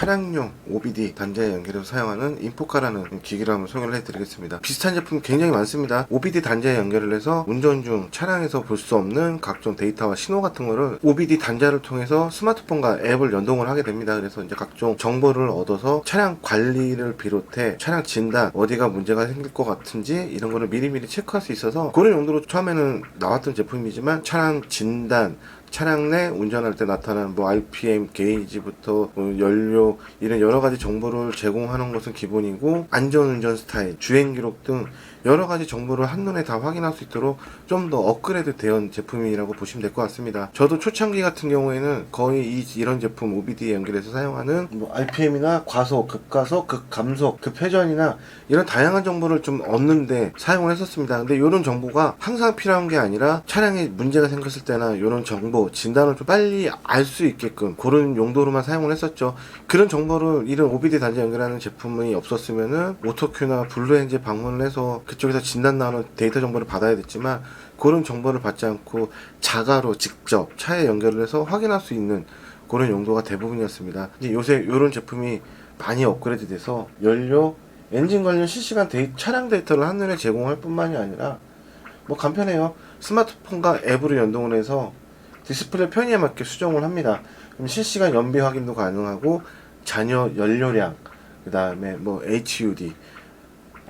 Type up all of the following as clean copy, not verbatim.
차량용 OBD 단자에 연결해서 사용하는 인포카라는 기기를 한번 소개를 해드리겠습니다. 비슷한 제품 굉장히 많습니다. OBD 단자에 연결을 해서 운전 중 차량에서 볼 수 없는 각종 데이터와 신호 같은 거를 OBD 단자를 통해서 스마트폰과 앱을 연동을 하게 됩니다. 그래서 이제 각종 정보를 얻어서 차량 관리를 비롯해 차량 진단, 어디가 문제가 생길 것 같은지 이런 거를 미리미리 체크할 수 있어서 그런 용도로 처음에는 나왔던 제품이지만 차량 진단, 차량 내 운전할 때 나타나는 RPM 게이지부터 연료 이런 여러 가지 정보를 제공하는 것은 기본이고, 안전운전 스타일, 주행 기록 등 여러 가지 정보를 한눈에 다 확인할 수 있도록 좀 더 업그레이드 된 제품이라고 보시면 될 것 같습니다. 저도 초창기 같은 경우에는 거의 이런 제품 OBD에 연결해서 사용하는 RPM이나 과속, 급가속, 급감속, 급회전이나 이런 다양한 정보를 좀 얻는데 사용을 했었습니다. 근데 이런 정보가 항상 필요한 게 아니라 차량에 문제가 생겼을 때나 이런 정보 진단을 좀 빨리 알 수 있게끔 그런 용도로만 사용을 했었죠. 그런 정보를 이런 OBD 단자 연결하는 제품이 없었으면은 오토큐나 블루엔진 방문을 해서 그쪽에서 진단 나오는 데이터 정보를 받아야 됐지만, 그런 정보를 받지 않고 자가로 직접 차에 연결을 해서 확인할 수 있는 그런 용도가 대부분이었습니다. 이제 요새 이런 제품이 많이 업그레이드 돼서 연료, 엔진 관련 실시간 차량 데이터를 한눈에 제공할 뿐만이 아니라 간편해요. 스마트폰과 앱으로 연동을 해서 디스플레이 편의에 맞게 수정을 합니다. 그럼 실시간 연비 확인도 가능하고 잔여 연료량, 그 다음에 HUD,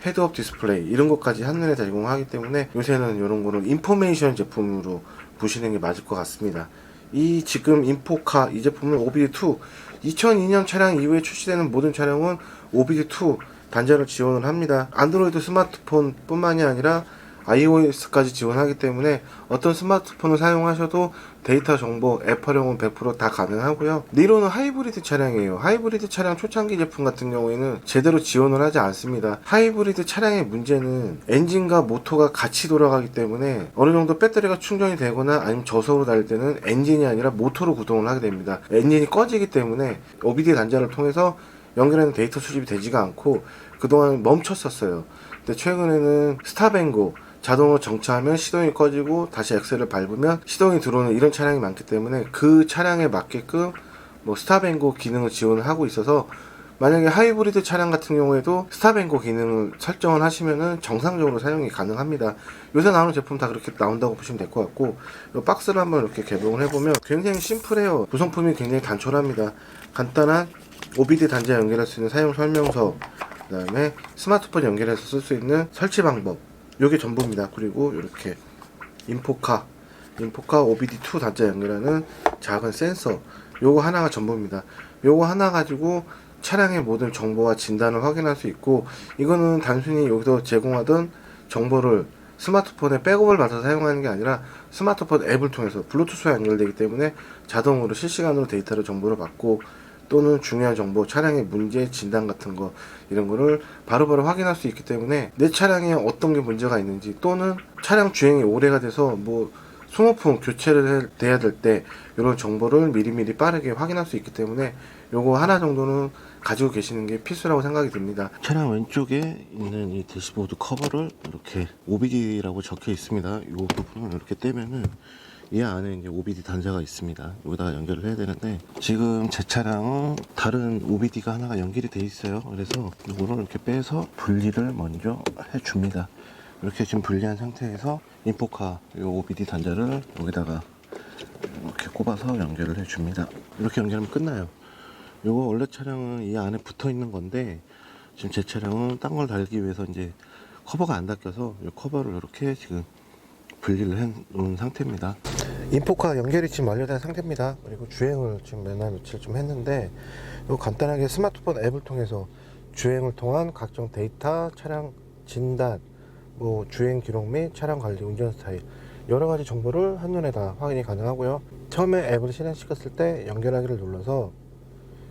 헤드업 디스플레이 이런 것까지 한눈에 다 제공하기 때문에 요새는 이런 거는 인포메이션 제품으로 보시는 게 맞을 것 같습니다. 이 지금 인포카 이 제품은 OBD2 2002년 차량 이후에 출시되는 모든 차량은 OBD2 단자를 지원을 합니다. 안드로이드 스마트폰 뿐만이 아니라 iOS까지 지원하기 때문에 어떤 스마트폰을 사용하셔도 데이터 정보, 앱 활용은 100% 다 가능하고요. 니로는 하이브리드 차량이에요. 하이브리드 차량 초창기 제품 같은 경우에는 제대로 지원을 하지 않습니다. 하이브리드 차량의 문제는 엔진과 모터가 같이 돌아가기 때문에 어느 정도 배터리가 충전이 되거나 아니면 저속으로 달릴 때는 엔진이 아니라 모터로 구동을 하게 됩니다. 엔진이 꺼지기 때문에 OBD 단자를 통해서 연결하는 데이터 수집이 되지가 않고 그동안 멈췄었어요. 근데 최근에는 스탑앤고, 자동으로 정차하면 시동이 꺼지고 다시 엑셀을 밟으면 시동이 들어오는 이런 차량이 많기 때문에 그 차량에 맞게끔 스탑앤고 기능을 지원을 하고 있어서, 만약에 하이브리드 차량 같은 경우에도 스탑앤고 기능을 설정을 하시면은 정상적으로 사용이 가능합니다. 요새 나오는 제품 다 그렇게 나온다고 보시면 될 것 같고, 이 박스를 한번 이렇게 개봉을 해보면 굉장히 심플해요. 구성품이 굉장히 단촐합니다. 간단한 OBD 단자 연결할 수 있는 사용 설명서, 그 다음에 스마트폰 연결해서 쓸 수 있는 설치 방법, 요게 전부입니다. 그리고 이렇게 인포카 OBD2 단자 연결하는 작은 센서, 요거 하나가 전부입니다. 요거 하나 가지고 차량의 모든 정보와 진단을 확인할 수 있고, 이거는 단순히 여기서 제공하던 정보를 스마트폰에 백업을 받아서 사용하는 게 아니라 스마트폰 앱을 통해서 블루투스와 연결되기 때문에 자동으로 실시간으로 데이터를 정보를 받고, 또는 중요한 정보, 차량의 문제 진단 같은 거 이런 거를 바로바로 확인할 수 있기 때문에 내 차량에 어떤 게 문제가 있는지, 또는 차량 주행이 오래가 돼서 소모품 교체를 해야 될 때 이런 정보를 미리미리 빠르게 확인할 수 있기 때문에 요거 하나 정도는 가지고 계시는 게 필수라고 생각이 듭니다. 차량 왼쪽에 있는 이 대시보드 커버를 이렇게 OBD라고 적혀 있습니다. 이 부분을 이렇게 떼면은 이 안에 이제 OBD 단자가 있습니다. 여기다가 연결을 해야 되는데, 지금 제 차량은 다른 OBD가 하나가 연결이 돼 있어요. 그래서 이거를 이렇게 빼서 분리를 먼저 해 줍니다. 이렇게 지금 분리한 상태에서 인포카 이 OBD 단자를 여기다가 이렇게 꼽아서 연결을 해 줍니다. 이렇게 연결하면 끝나요. 이거 원래 차량은 이 안에 붙어 있는 건데, 지금 제 차량은 딴 걸 달기 위해서 이제 커버가 안 닦여서 이 커버를 이렇게 지금 분리를 해 놓은 상태입니다. 인포카 연결이 지금 완료된 상태입니다. 그리고 주행을 지금 몇 날 며칠 좀 했는데, 이거 간단하게 스마트폰 앱을 통해서 주행을 통한 각종 데이터, 차량 진단, 주행 기록 및 차량 관리, 운전 스타일 여러 가지 정보를 한눈에 다 확인이 가능하고요. 처음에 앱을 실행시켰을 때 연결하기를 눌러서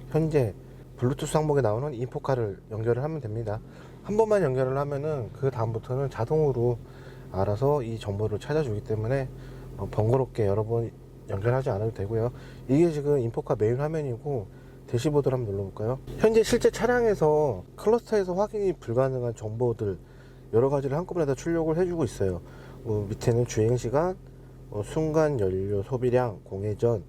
현재 블루투스 항목에 나오는 인포카를 연결을 하면 됩니다. 한 번만 연결을 하면은 그 다음부터는 자동으로 알아서 이 정보를 찾아주기 때문에 번거롭게 여러 번 연결하지 않아도 되고요. 이게 지금 인포카 메인 화면이고, 대시보드를 한번 눌러볼까요? 현재 실제 차량에서 클러스터에서 확인이 불가능한 정보들 여러 가지를 한꺼번에 다 출력을 해주고 있어요. 밑에는 주행시간, 순간 연료 소비량, 공회전,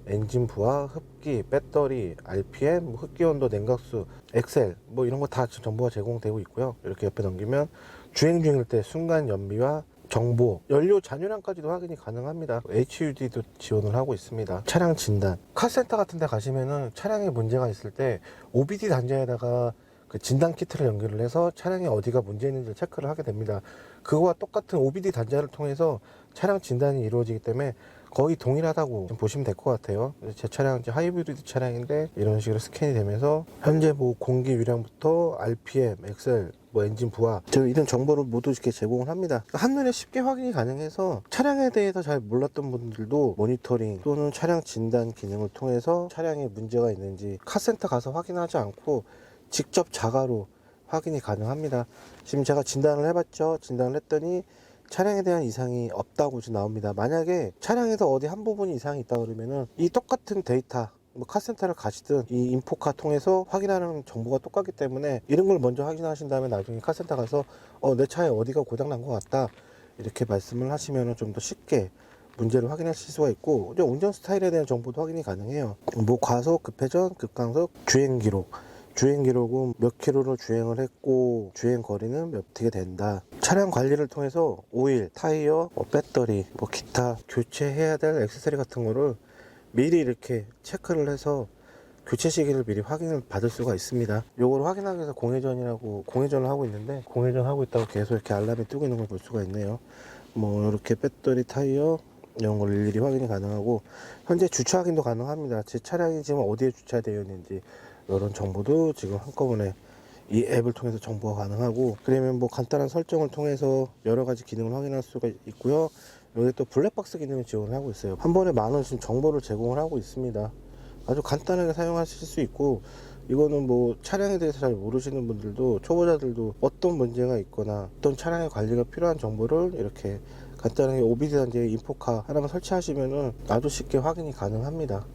엔진 부하, 흡기, 배터리, RPM, 흡기 온도, 냉각수, 엑셀 뭐 이런 거 다 정보가 제공되고 있고요. 이렇게 옆에 넘기면 주행 중일 때 순간 연비와 정보, 연료 잔유량까지도 확인이 가능합니다. HUD도 지원을 하고 있습니다. 차량 진단, 카센터 같은 데 가시면은 차량에 문제가 있을 때 OBD 단자에다가 그 진단 키트를 연결을 해서 차량에 어디가 문제 있는지 체크를 하게 됩니다. 그거와 똑같은 OBD 단자를 통해서 차량 진단이 이루어지기 때문에 거의 동일하다고 보시면 될 것 같아요. 제 차량은 이제 하이브리드 차량인데 이런 식으로 스캔이 되면서 현재 뭐 공기 유량부터 RPM, 엑셀, 뭐 엔진 부하 이런 정보를 모두 이렇게 제공을 합니다. 한눈에 쉽게 확인이 가능해서 차량에 대해서 잘 몰랐던 분들도 모니터링 또는 차량 진단 기능을 통해서 차량에 문제가 있는지 카센터 가서 확인하지 않고 직접 자가로 확인이 가능합니다. 지금 제가 진단을 해봤죠. 진단을 했더니 차량에 대한 이상이 없다고 지금 나옵니다. 만약에 차량에서 어디 한 부분이 이상이 있다 그러면은 이 똑같은 데이터 뭐 카센터를 가시든 이 인포카 통해서 확인하는 정보가 똑같기 때문에 이런 걸 먼저 확인하신 다음에 나중에 카센터 가서 내 차에 어디가 고장난 것 같다 이렇게 말씀을 하시면 좀 더 쉽게 문제를 확인하실 수가 있고 운전 스타일에 대한 정보도 확인이 가능해요. 뭐 과속, 급회전, 급강속, 주행 기록 주행 기록은 몇 킬로를 주행을 했고 주행 거리는 몇 어떻게 된다. 차량 관리를 통해서 오일, 타이어, 배터리, 뭐 기타 교체해야 될 액세서리 같은 거를 미리 이렇게 체크를 해서 교체 시기를 미리 확인을 받을 수가 있습니다. 요걸 확인하기 위해서 공회전을 하고 있는데 공회전 하고 있다고 계속 이렇게 알람이 뜨고 있는 걸 볼 수가 있네요. 뭐 이렇게 배터리, 타이어 이런 걸 일일이 확인이 가능하고 현재 주차 확인도 가능합니다. 제 차량이 지금 어디에 주차되어 있는지 이런 정보도 지금 한꺼번에 이 앱을 통해서 정보가 가능하고 그러면 뭐 간단한 설정을 통해서 여러 가지 기능을 확인할 수가 있고요. 여기 또 블랙박스 기능을 지원을 하고 있어요. 한 번에 많은 지금 정보를 제공을 하고 있습니다. 아주 간단하게 사용하실 수 있고 이거는 뭐 차량에 대해서 잘 모르시는 분들도 초보자들도 어떤 문제가 있거나 어떤 차량의 관리가 필요한 정보를 이렇게 간단하게 OBD 단지에 인포카 하나만 설치하시면은 아주 쉽게 확인이 가능합니다.